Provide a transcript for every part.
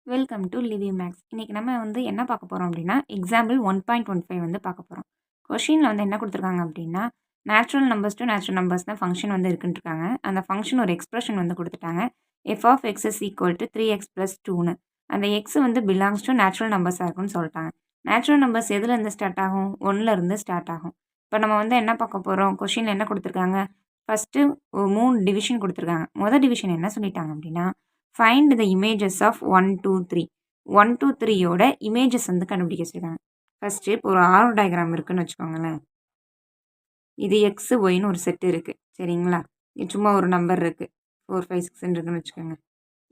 Welcome to Livy maths. இன்றைக்கி நம்ம என்ன பார்க்க போகிறோம் அப்படின்னா, எக்ஸாம்பிள் 1.15 பார்க்க போகிறோம். கொஷினில் என்ன கொடுத்துருக்காங்க அப்படின்னா, natural numbers to natural numbers தான் ஃபங்க்ஷன் இருக்குன்னு இருக்காங்க. அந்த ஃபங்க்ஷன் ஒரு எக்ஸ்பிரஷன் கொடுத்துட்டாங்க. F of X is equal to 3x + 2ன்னு. அந்த எக்ஸ் பிலாங்ஸ் டு நேச்சுரல் நம்பர்ஸாக இருக்குன்னு சொல்லிட்டாங்க. நேச்சுரல் நம்பர்ஸ் எதுலேருந்து ஸ்டார்ட் ஆகும்? 1லேருந்து ஸ்டார்ட் ஆகும். இப்போ நம்ம என்ன பார்க்க போகிறோம்? கொஷினில் என்ன கொடுத்துருக்காங்க? ஃபஸ்ட்டு 3 டிவிஷன் கொடுத்துருக்காங்க. மொதல் டிவிஷன் என்ன சொல்லிட்டாங்க அப்படின்னா, ஃபைண்ட் த இமேஜஸ் ஆஃப் 1, 2, 3. 1, 2, 3யோட இமேஜஸ் கண்டுபிடிக்க சொல்லியிருக்காங்க. ஃபஸ்ட்டு இப்போ ஒரு ஆரோ டயக்ராம் இருக்குன்னு வச்சுக்கோங்களேன். இது எக்ஸ் ஒய்னு ஒரு செட்டு இருக்குது, சரிங்களா? இது சும்மா ஒரு நம்பர் இருக்குது, 4, 5, 6 இருக்குன்னு வச்சுக்கோங்க.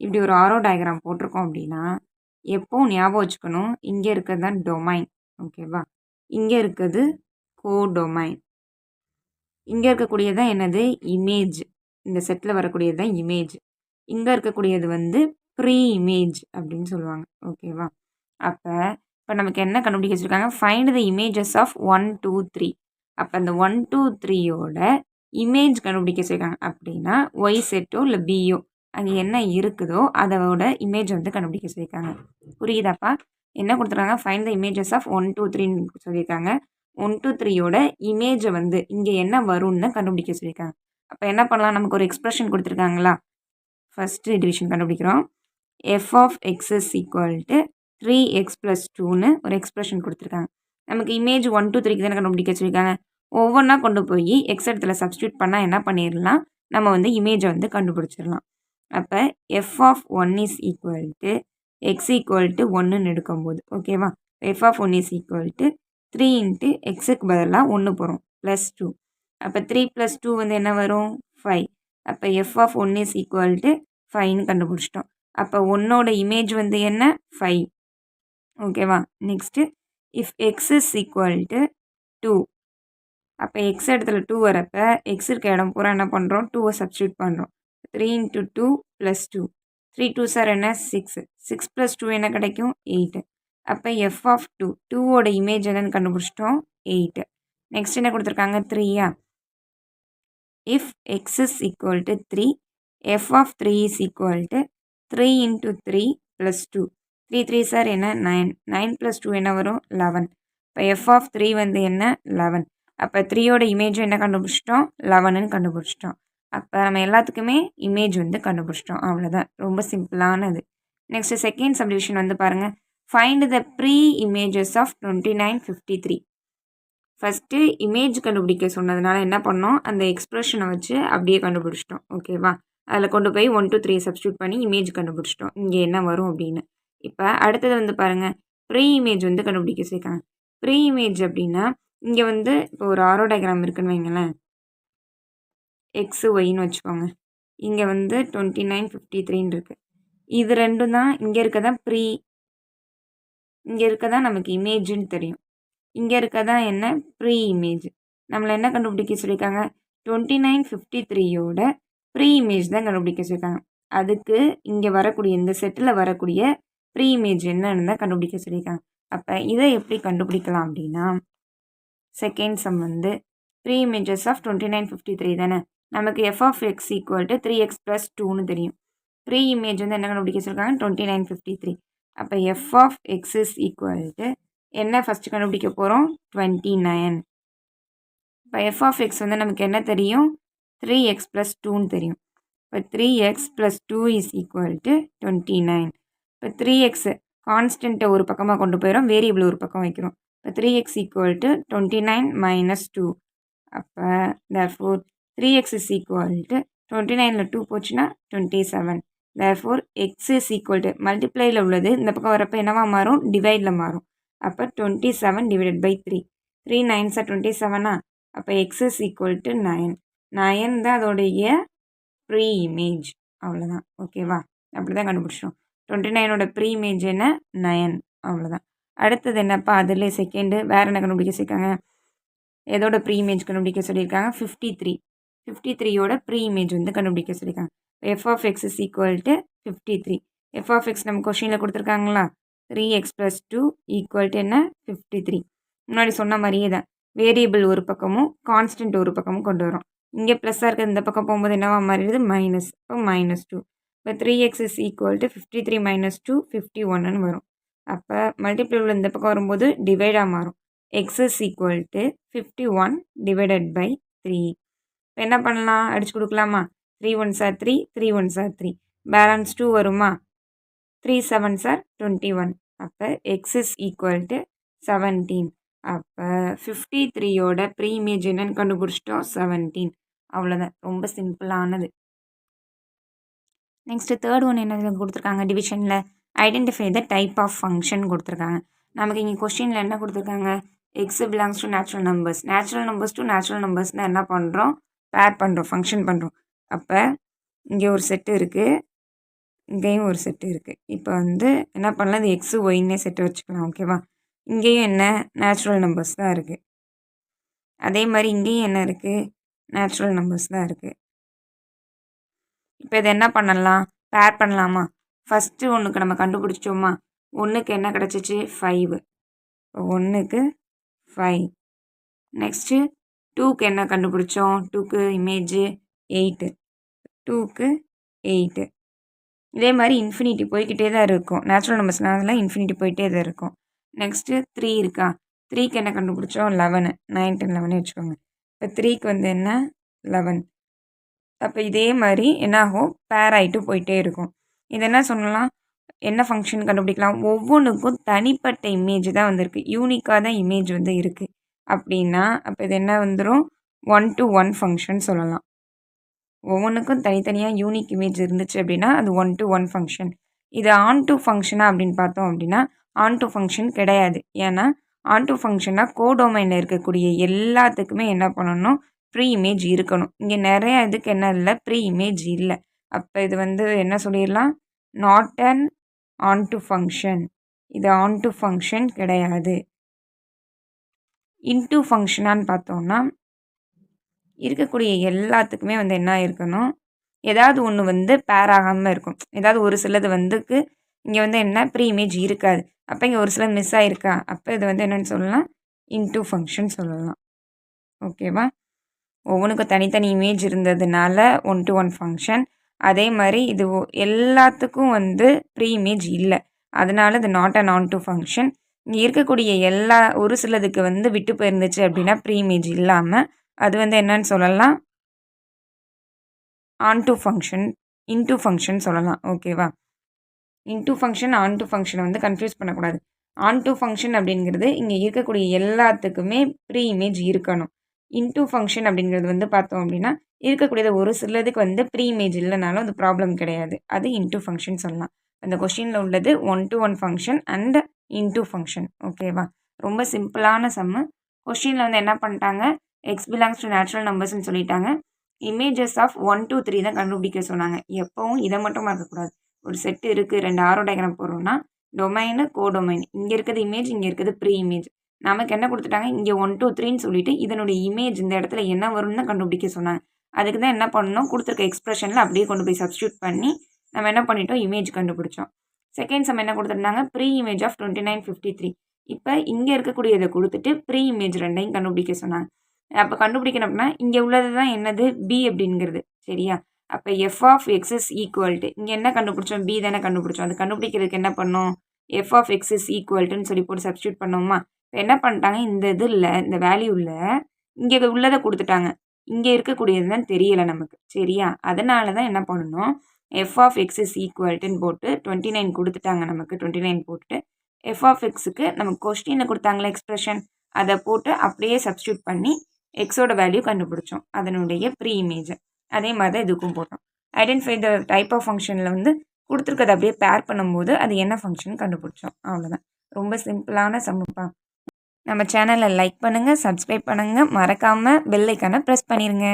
இப்படி ஒரு ஆரோ டயக்ராம் போட்டிருக்கோம் அப்படின்னா, எப்போவும் ஞாபகம் வச்சுக்கணும், இங்கே இருக்கிறது தான் டொமைன், ஓகேவா? இங்கே இருக்கிறது கோடொமைன். இங்கே இருக்கக்கூடியது தான் என்னது? இமேஜ். இந்த செட்டில் வரக்கூடியது தான் இமேஜ். இங்கே இருக்கக்கூடியது ப்ரீ இமேஜ் அப்படின்னு சொல்லுவாங்க, ஓகேவா? இப்போ நமக்கு என்ன கண்டுபிடிக்க வச்சுருக்காங்க? Find the images of 1, 2, 3. அப்போ அந்த 1, 2, 3யோட இமேஜ் கண்டுபிடிக்க சொல்லியிருக்காங்க. அப்படின்னா ஒய் செட்டோ இல்லை பியோ அங்கே என்ன இருக்குதோ அதோட இமேஜ் கண்டுபிடிக்க சொல்லியிருக்காங்க. புரியுதாப்பா? என்ன கொடுத்துருக்காங்க? ஃபைண்ட் த இமேஜஸ் ஆஃப் 1, 2, 3ன்னு சொல்லியிருக்காங்க. 1, 2, 3யோட இமேஜை இங்கே என்ன வரும்னு கண்டுபிடிக்க சொல்லியிருக்காங்க. அப்போ என்ன பண்ணலாம்? நமக்கு ஒரு எக்ஸ்பிரஷன் கொடுத்துருக்காங்களா? ஃபஸ்ட்டு டிவிஷன் கண்டுபிடிக்கிறோம். F of X is equal to 3x + 2ன்னு ஒரு எக்ஸ்பிரஷன் கொடுத்துருக்காங்க. நமக்கு இமேஜ் 1, 2, 3க்கு தானே கண்டுபிடிக்க வச்சுருக்காங்க. ஒவ்வொன்றா கொண்டு போய் எக்ஸ் இடத்துல சப்ஸ்டியூட் பண்ணால் என்ன பண்ணிடலாம்? நம்ம இமேஜை கண்டுபிடிச்சிடலாம். அப்போ F of 1 is equal to X equal to 1ன்னு எடுக்கும்போது, ஓகேவா? F of 1 is equal to 3 into எக்ஸுக்கு பதிலாக 1 போகிறோம், +2. அப்போ 3 + 2 என்ன வரும்? 5. அப்போ F of 1 is equal to 5ன்னு கண்டுபிடிச்சிட்டோம். அப்போ 1ஓட இமேஜ் என்ன? 5, ஓகேவா? Next if X is equal to 2. அப்போ எக்ஸ் இடத்துல 2 வரப்போ எக்ஸ் இருக்க இடம் பூரா என்ன பண்ணுறோம்? 2வை சப்ஸ்டியூட் பண்ணுறோம். 3 × 2 + 2. 3 2s are என்ன? 6. 6 + 2 என்ன கிடைக்கும்? 8. அப்போ எஃப் ஆஃப் 2, 2ஓட இமேஜ் என்னன்னு கண்டுபிடிச்சிட்டோம்? 8. நெக்ஸ்ட் என்ன கொடுத்துருக்காங்க? 3யா? If X is equal to 3, F of 3 is equal to 3 × 3 + 2. 3 3s are என்ன? 9. 9 + 2 என்ன வரும்? 11. இப்போ எஃப் ஆஃப் 3 என்ன? 11. அப்போ 3யோட இமேஜ் என்ன கண்டுபிடிச்சிட்டோம்? 11ன்னு கண்டுபிடிச்சிட்டோம். அப்போ நம்ம எல்லாத்துக்குமே இமேஜ் கண்டுபிடிச்சிட்டோம். அவ்வளோதான், ரொம்ப சிம்பிளானது. நெக்ஸ்ட் செகண்ட் சப்டிவிஷன் பாருங்கள். Find the pre images of 29, 53. First image கண்டுபிடிக்க சொன்னதுனால என்ன பண்ணோம்? அந்த எக்ஸ்ப்ரெஷனை வச்சு அப்படியே கண்டுபிடிச்சிட்டோம், ஓகேவா? அதில் கொண்டு போய் 1, 2, 3 சப்ஸ்டியூட் பண்ணி இமேஜ் கண்டுபிடிச்சிட்டோம், இங்கே என்ன வரும் அப்படின்னு. இப்போ அடுத்தது பாருங்கள், ப்ரீ இமேஜ் கண்டுபிடிக்க சொல்லியிருக்காங்க. ப்ரீ இமேஜ் அப்படின்னா இங்கே இப்போ ஒரு ஆரோ டயக்ராம் இருக்குன்னு வைங்களேன், எக்ஸு ஒய்ன்னு வச்சுக்கோங்க. இங்கே 29, 53ன்னு இருக்குது. இது ரெண்டும் தான் இங்கே இருக்கதான் ப்ரீ, இங்கே இருக்கதான் நமக்கு இமேஜுன்னு தெரியும். இங்கே இருக்கதான் என்ன? Pre image. நம்மளை என்ன கண்டுபிடிக்க சொல்லியிருக்காங்க? 29, 53யோட ப்ரீ இமேஜ் தான் கண்டுபிடிக்க சொல்லியிருக்காங்க. அதுக்கு இங்கே வரக்கூடிய இந்த செட்டில் வரக்கூடிய ப்ரீ இமேஜ் என்னன்னு தான் கண்டுபிடிக்க சொல்லியிருக்காங்க. அப்போ இதை எப்படி கண்டுபிடிக்கலாம் அப்படின்னா, second sum pre images of 29, 53 தானே. நமக்கு f of x equal to 3x + 2ன்னு தெரியும். ப்ரீ இமேஜ் என்ன கண்டுபிடிக்க சொல்லியிருக்காங்க? 29, 53. அப்போ F of X is equal to என்ன ஃபஸ்ட்டு கண்டுபிடிக்க போகிறோம்? 29. இப்போ எஃப் ஆஃப் எக்ஸ் நமக்கு என்ன தெரியும்? 3x + 2ன்னு தெரியும். இப்போ 3x + 2 இஸ் ஈக்குவல் டு 29. இப்போ 3x கான்ஸ்டன்ட்டை ஒரு பக்கமாக கொண்டு போயிடும், வேரியபிள் ஒரு பக்கம் வைக்கிறோம். இப்போ 3x ஈக்குவல் டு 29 - 2. அப்போ therefore 3x is equal to 29ல் 2 போச்சுன்னா 27. Therefore X is equal to மல்டிப்ளையில் உள்ளது இந்த பக்கம் வரப்போ என்னவா மாறும்? டிவைடில் மாறும். அப்போ 27 / 3. 3 9s are 27. அப்போ எக்ஸ் இஸ் ஈக்குவல் டு 9. 9 தான் அதோடைய ப்ரீ இமேஜ், அவ்வளோதான், ஓகேவா? அப்படி தான் கண்டுபிடிச்சிட்டோம். 29ஓட ப்ரீ இமேஜ் என்ன? 9, அவ்வளோதான். அடுத்தது என்னப்பா? அதில் செகண்டு வேறு என்ன கண்டுபிடிக்க சொல்லியிருக்காங்க? எதோட ப்ரீ இமேஜ் கண்டுபிடிக்க சொல்லியிருக்காங்க? 53. 53யோட ப்ரீ இமேஜ் கண்டுபிடிக்க சொல்லியிருக்காங்க. F of X is equal to 53. F of x நம்ம கொஷினில் கொடுத்துருக்காங்களா? 3x + 2 ஈக்குவல் டு என்ன? 53. முன்னாடி சொன்ன மாதிரியே தான், வேரியபிள் ஒரு பக்கமும் கான்ஸ்டன்ட் ஒரு பக்கமும் கொண்டு வரோம். இங்கே ப்ளஸ்ஸாக இருக்கிறது இந்த பக்கம் போகும்போது என்னவா மாறிடுது? மைனஸ். இப்போ -2. இப்போ 3x is equal to 53 minus 2 51ன்னு வரும். அப்போ மல்டிப்ளேவில் இந்த பக்கம் வரும்போது டிவைடாக மாறும். X is equal to 51 divided by 3. இப்போ என்ன பண்ணலாம், அடிச்சு கொடுக்கலாமா? 3 1s are 3, 3 1s are 3, balance 2 வருமா? 3 7s are 21. அப்போ எக்ஸ் இஸ் ஈக்குவல் டு 17. அப்போ 53யோட ப்ரீ இமேஜ் என்னன்னு கண்டுபிடிச்சிட்டோம், 17. அவ்வளோதான், ரொம்ப சிம்பிளானது. நெக்ஸ்ட்டு தேர்ட் ஒன் என்ன கொடுத்துருக்காங்க டிவிஷனில், identify the type of function கொடுத்துருக்காங்க. நமக்கு இங்கே கொஸ்டினில் என்ன கொடுத்துருக்காங்க, X belongs to natural numbers. Natural numbers to natural numbers தான் என்ன பண்ணுறோம், பேர் பண்ணுறோம், ஃபங்க்ஷன் பண்ணுறோம். அப்போ இங்கே ஒரு செட்டு இருக்குது, இங்கேயும் ஒரு செட்டு இருக்குது. இப்போ வந்து என்ன பண்ணலாம், இது எக்ஸு ஒய்ன்னே செட்டு வச்சுக்கலாம். ஓகேவா? இங்கேயும் என்ன நேச்சுரல் நம்பர்ஸ் தான் இருக்குது. அதே மாதிரி இங்கேயும் என்ன இருக்குது, நேச்சுரல் நம்பர்ஸ் தான் இருக்குது. இப்போ இதை என்ன பண்ணலாம், பேர் பண்ணலாமா? ஃபஸ்ட்டு ஒன்றுக்கு நம்ம கண்டுபிடிச்சிட்டோமா, ஒன்றுக்கு என்ன கிடச்சிச்சு, 5. இப்போ 1க்கு 5. நெக்ஸ்ட்டு 2க்கு என்ன கண்டுபிடிச்சோம், 2க்கு இமேஜு 8, 2க்கு 8. இதே மாதிரி இன்ஃபினிட்டி போய்கிட்டே தான் இருக்கும். நேச்சுரல் நம்பர்ஸ்னால இன்ஃபினிட்டி போயிட்டே தான் இருக்கும். நெக்ஸ்ட்டு 3 இருக்கா, 3க்கு என்ன கண்டுபிடிச்சோம், 11. 9 10 11 வச்சுக்கோங்க. இப்போ 3க்கு வந்து என்ன, 11. அப்போ இதே மாதிரி என்னாகும், பேர் ஆகிட்டு போயிட்டே இருக்கும். இது என்ன சொல்லலாம், என்ன ஃபங்க்ஷன் கண்டுபிடிக்கலாம், ஒவ்வொன்றுக்கும் தனிப்பட்ட இமேஜ் தான் வந்திருக்கு, யூனிக்காக தான் இமேஜ் வந்து இருக்குது அப்படின்னா, அப்போ இது என்ன வந்துடும், 1 to 1 ஃபங்க்ஷன் சொல்லலாம். ஒவ்வொன்றுக்கும் தனித்தனியாக யூனிக் இமேஜ் இருந்துச்சு அப்படின்னா அது 1 to 1 ஃபங்க்ஷன். இது ஆன் டு ஃபங்க்ஷனா அப்படின்னு பார்த்தோம் அப்படின்னா ஆன் டு ஃபங்க்ஷன் கிடையாது. ஏன்னா ஆன் டு ஃபங்க்ஷனாக கோடொமைனில் இருக்கக்கூடிய எல்லாத்துக்குமே என்ன பண்ணணும், ப்ரீ இமேஜ் இருக்கணும். இங்கே நிறைய இதுக்கு என்ன இல்லை, ப்ரீ இமேஜ் இல்லை. அப்போ இது வந்து என்ன சொல்லிடலாம், not an on to function. இது ஆன் டு ஃபங்க்ஷன் கிடையாது. இன்டு ஃபங்க்ஷனான்னு பார்த்தோம்னா இருக்கக்கூடிய எல்லாத்துக்குமே வந்து என்ன இருக்கணும், ஏதாவது ஒன்று வந்து பேர் ஆகாமல் இருக்கும். ஏதாவது ஒரு சிலது வந்துக்கு இங்கே வந்து என்ன ப்ரீ இமேஜ் இருக்காது. அப்போ இங்கே ஒரு சிலது மிஸ் ஆகிருக்கா, அப்போ இது வந்து என்னென்னு சொல்லலாம், இன்டு ஃபங்க்ஷன் சொல்லலாம். ஓகேவா? ஒவ்வொன்றுக்கும் தனித்தனி இமேஜ் இருந்ததுனால 1 to 1 ஃபங்க்ஷன். அதே மாதிரி இது எல்லாத்துக்கும் வந்து ப்ரீ இமேஜ் இல்லை, அதனால இது not an on to function. இங்கே இருக்கக்கூடிய எல்லா ஒரு சிலதுக்கு வந்து விட்டு போயிருந்துச்சு அப்படின்னா ப்ரீ இமேஜ் இல்லாமல் அது வந்து என்னன்னு சொல்லலாம், on to function, into function சொல்லலாம். ஓகேவா? இன்டு ஃபங்க்ஷன் ஆன் டு ஃபங்க்ஷனை வந்து கன்ஃபியூஸ் பண்ணக்கூடாது. ஆன் டு ஃபங்க்ஷன் அப்படிங்கிறது இங்கே இருக்கக்கூடிய எல்லாத்துக்குமே ப்ரீ இமேஜ் இருக்கணும். இன்டு ஃபங்க்ஷன் அப்படிங்கிறது வந்து பார்த்தோம் அப்படின்னா இருக்கக்கூடியது ஒரு சிலதுக்கு வந்து ப்ரீ இமேஜ் இல்லைனாலும் அது ப்ராப்ளம் கிடையாது, அது இன்டு ஃபங்க்ஷன் சொல்லலாம். அந்த கொஸ்டினில் உள்ளது 1 to 1 function and into function. ஓகேவா? ரொம்ப சிம்பிளான சம்மு. கொஸ்டினில் வந்து என்ன பண்ணிட்டாங்க, எக்ஸ் பிலாங்ஸ் டு நேச்சுரல் நம்பர்ஸ்ன்னு சொல்லிட்டாங்க. இமேஜஸ் ஆஃப் 1 to 3 தான் கண்டுபிடிக்க சொன்னாங்க. எப்பவும் இதை மட்டும் இருக்கக்கூடாது. ஒரு செட்டு இருக்குது, 2 ஆரோ டயக்ராம் போடுறோம்னா டொமைனு கோடொமைன், இங்கே இருக்கிறது இமேஜ், இங்கே இருக்கிறது ப்ரீ இமேஜ். நமக்கு என்ன கொடுத்துட்டாங்க, இங்கே 1 to 3ன்னு சொல்லிட்டு இதனுடைய இமேஜ் இந்த இடத்துல என்ன வரும்னு தான் கண்டுபிடிக்க சொன்னாங்க. அதுக்கு தான் என்ன பண்ணணும், கொடுத்துருக்க எக்ஸ்பிரஷனில் அப்படியே கொண்டு போய் சப்ஸ்டியூட் பண்ணி நம்ம என்ன பண்ணிட்டோம், இமேஜ் கண்டுபிடிச்சோம். செகண்ட் சம் என்ன கொடுத்துருந்தாங்க, ப்ரீ இமேஜ் ஆஃப் 29 53. இப்போ இங்கே இருக்கக்கூடியதை கொடுத்துட்டு ப்ரீ இமேஜ் ரெண்டையும் கண்டுபிடிக்க சொன்னாங்க. அப்போ கண்டுபிடிக்கணும் அப்படின்னா இங்கே உள்ளது தான் என்னது, பி அப்படிங்கிறது. சரியா? அப்போ F of X is equal to, இங்கே என்ன கண்டுபிடிச்சோம், பி தானே கண்டுபிடிச்சோம். அது கண்டுபிடிக்கிறதுக்கு என்ன பண்ணோம், எஃப் ஆஃப் எக்ஸ் இஸ் ஈக்குவல்ட்டுன்னு சொல்லி போட்டு சப்ஸ்டியூட் பண்ணோமா. இப்போ என்ன பண்ணிட்டாங்க, இந்த இதில் இந்த வேல்யூவில் இங்கே உள்ளதை கொடுத்துட்டாங்க, இங்கே இருக்கக்கூடியது தான் தெரியலை நமக்கு. சரியா? அதனால தான் என்ன பண்ணணும், எஃப் ஆஃப் எக்ஸ் இஸ் ஈக்குவல்ட்டுன்னு போட்டு 29 கொடுத்துட்டாங்க நமக்கு. 29 போட்டு எஃப் ஆஃப் எக்ஸுக்கு நமக்கு கொஸ்டினில் கொடுத்தாங்களே எக்ஸ்பிரஷன், அதை போட்டு அப்படியே சப்ஸ்டியூட் பண்ணி எக்ஸோட வேல்யூ கண்டுபிடிச்சோம், அதனுடைய ப்ரீ இமேஜை. அதே மாதிரி தான் இதுக்கும் போட்டோம். ஐடென்டிஃபை த டைப் ஆஃப் ஃபங்க்ஷனில் வந்து கொடுத்துருக்கதை அப்படியே பேர் பண்ணும்போது அது என்ன ஃபங்க்ஷன் கண்டுபிடிச்சோம். அவ்வளோதான், ரொம்ப சிம்பிளான சம்முப்பா. நம்ம சேனலை லைக் பண்ணுங்கள், சப்ஸ்கிரைப் பண்ணுங்கள், மறக்காமல் பெல் ஐக்கானை ப்ரெஸ் பண்ணிடுங்க.